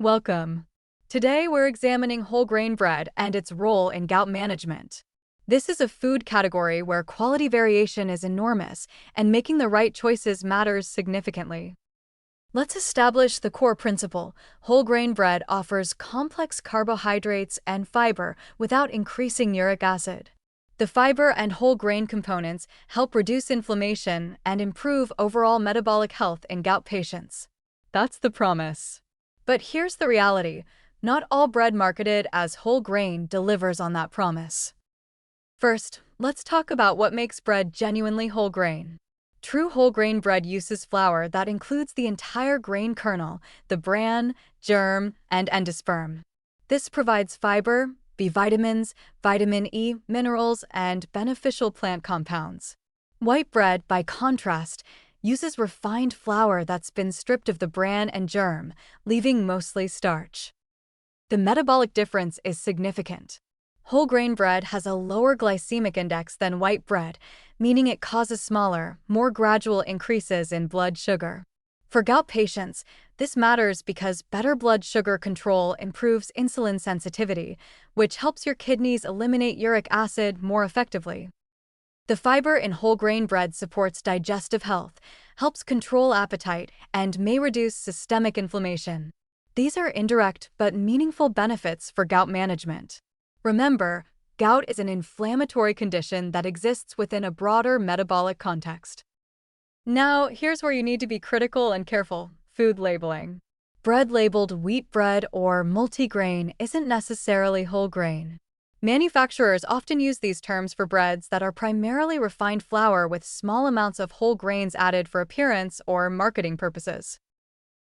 Welcome. Today we're examining whole grain bread and its role in gout management. This is a food category where quality variation is enormous, and making the right choices matters significantly. Let's establish the core principle. Whole grain bread offers complex carbohydrates and fiber without increasing uric acid. The fiber and whole grain components help reduce inflammation and improve overall metabolic health in gout patients. That's the promise. But here's the reality. Not all bread marketed as whole grain delivers on that promise. First, let's talk about what makes bread genuinely whole grain. True whole grain bread uses flour that includes the entire grain kernel, the bran, germ, and endosperm. This provides fiber, B vitamins, vitamin E, minerals, and beneficial plant compounds. White bread, by contrast, uses refined flour that's been stripped of the bran and germ, leaving mostly starch. The metabolic difference is significant. Whole grain bread has a lower glycemic index than white bread, meaning it causes smaller, more gradual increases in blood sugar. For gout patients, this matters because better blood sugar control improves insulin sensitivity, which helps your kidneys eliminate uric acid more effectively. The fiber in whole grain bread supports digestive health, helps control appetite, and may reduce systemic inflammation. These are indirect but meaningful benefits for gout management. Remember, gout is an inflammatory condition that exists within a broader metabolic context. Now, here's where you need to be critical and careful: food labeling. Bread labeled wheat bread or multigrain isn't necessarily whole grain. Manufacturers often use these terms for breads that are primarily refined flour with small amounts of whole grains added for appearance or marketing purposes.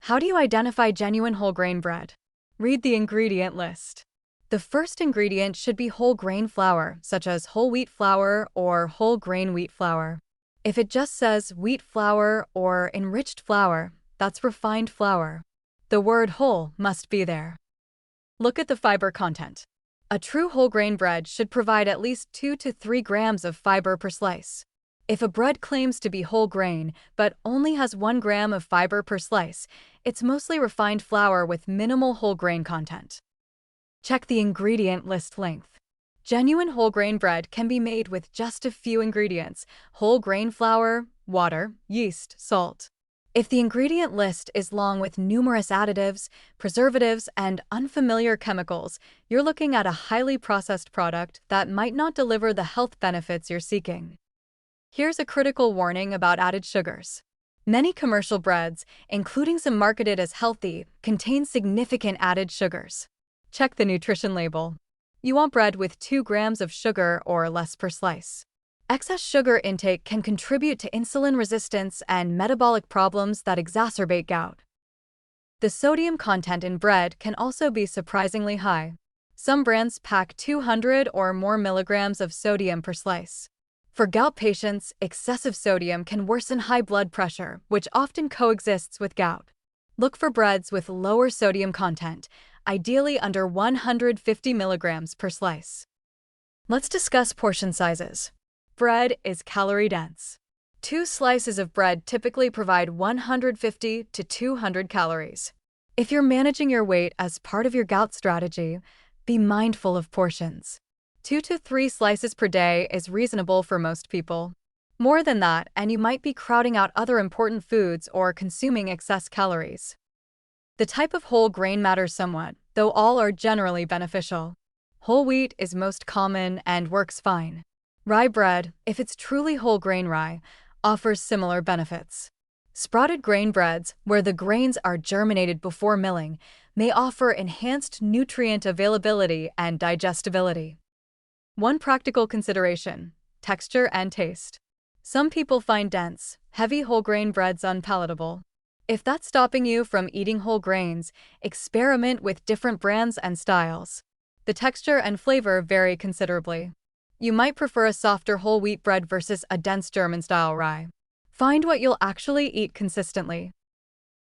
How do you identify genuine whole grain bread? Read the ingredient list. The first ingredient should be whole grain flour, such as whole wheat flour or whole grain wheat flour. If it just says wheat flour or enriched flour, that's refined flour. The word whole must be there. Look at the fiber content. A true whole grain bread should provide at least 2 to 3 grams of fiber per slice. If a bread claims to be whole grain but only has 1 gram of fiber per slice, it's mostly refined flour with minimal whole grain content. Check the ingredient list length. Genuine whole grain bread can be made with just a few ingredients: whole grain flour, water, yeast, salt. If the ingredient list is long with numerous additives, preservatives, and unfamiliar chemicals, you're looking at a highly processed product that might not deliver the health benefits you're seeking. Here's a critical warning about added sugars. Many commercial breads, including some marketed as healthy, contain significant added sugars. Check the nutrition label. You want bread with 2 grams of sugar or less per slice. Excess sugar intake can contribute to insulin resistance and metabolic problems that exacerbate gout. The sodium content in bread can also be surprisingly high. Some brands pack 200 or more milligrams of sodium per slice. For gout patients, excessive sodium can worsen high blood pressure, which often coexists with gout. Look for breads with lower sodium content, ideally under 150 milligrams per slice. Let's discuss portion sizes. Bread is calorie-dense. 2 slices of bread typically provide 150 to 200 calories. If you're managing your weight as part of your gout strategy, be mindful of portions. 2 to 3 slices per day is reasonable for most people. More than that, and you might be crowding out other important foods or consuming excess calories. The type of whole grain matters somewhat, though all are generally beneficial. Whole wheat is most common and works fine. Rye bread, if it's truly whole grain rye, offers similar benefits. Sprouted grain breads, where the grains are germinated before milling, may offer enhanced nutrient availability and digestibility. One practical consideration: texture and taste. Some people find dense, heavy whole grain breads unpalatable. If that's stopping you from eating whole grains, experiment with different brands and styles. The texture and flavor vary considerably. You might prefer a softer whole wheat bread versus a dense German-style rye. Find what you'll actually eat consistently.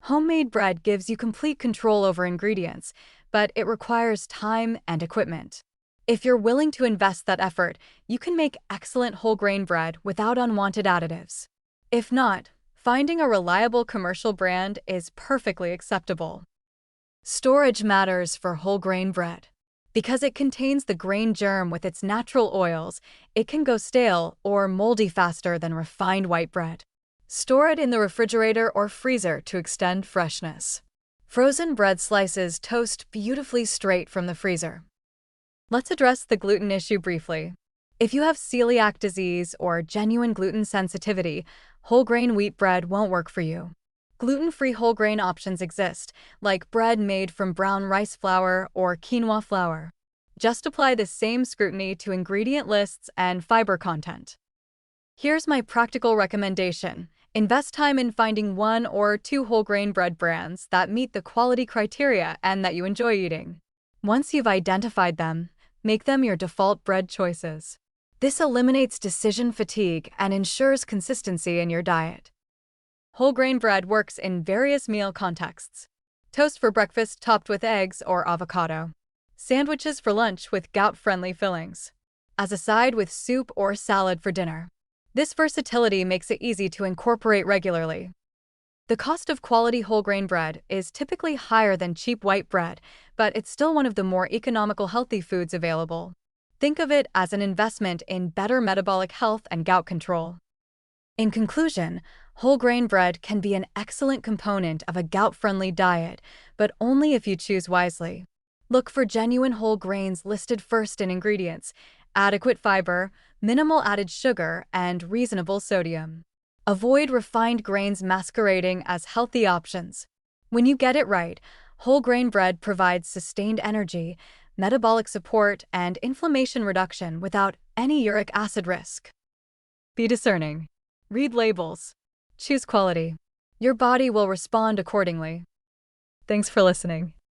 Homemade bread gives you complete control over ingredients, but it requires time and equipment. If you're willing to invest that effort, you can make excellent whole grain bread without unwanted additives. If not, finding a reliable commercial brand is perfectly acceptable. Storage matters for whole grain bread. Because it contains the grain germ with its natural oils, it can go stale or moldy faster than refined white bread. Store it in the refrigerator or freezer to extend freshness. Frozen bread slices toast beautifully straight from the freezer. Let's address the gluten issue briefly. If you have celiac disease or genuine gluten sensitivity, whole grain wheat bread won't work for you. Gluten-free whole grain options exist, like bread made from brown rice flour or quinoa flour. Just apply the same scrutiny to ingredient lists and fiber content. Here's my practical recommendation. Invest time in finding 1 or 2 whole grain bread brands that meet the quality criteria and that you enjoy eating. Once you've identified them, make them your default bread choices. This eliminates decision fatigue and ensures consistency in your diet. Whole grain bread works in various meal contexts. Toast for breakfast topped with eggs or avocado. Sandwiches for lunch with gout-friendly fillings. As a side with soup or salad for dinner. This versatility makes it easy to incorporate regularly. The cost of quality whole grain bread is typically higher than cheap white bread, but it's still one of the more economical healthy foods available. Think of it as an investment in better metabolic health and gout control. In conclusion, whole grain bread can be an excellent component of a gout-friendly diet, but only if you choose wisely. Look for genuine whole grains listed first in ingredients, adequate fiber, minimal added sugar, and reasonable sodium. Avoid refined grains masquerading as healthy options. When you get it right, whole grain bread provides sustained energy, metabolic support, and inflammation reduction without any uric acid risk. Be discerning. Read labels. Choose quality. Your body will respond accordingly. Thanks for listening.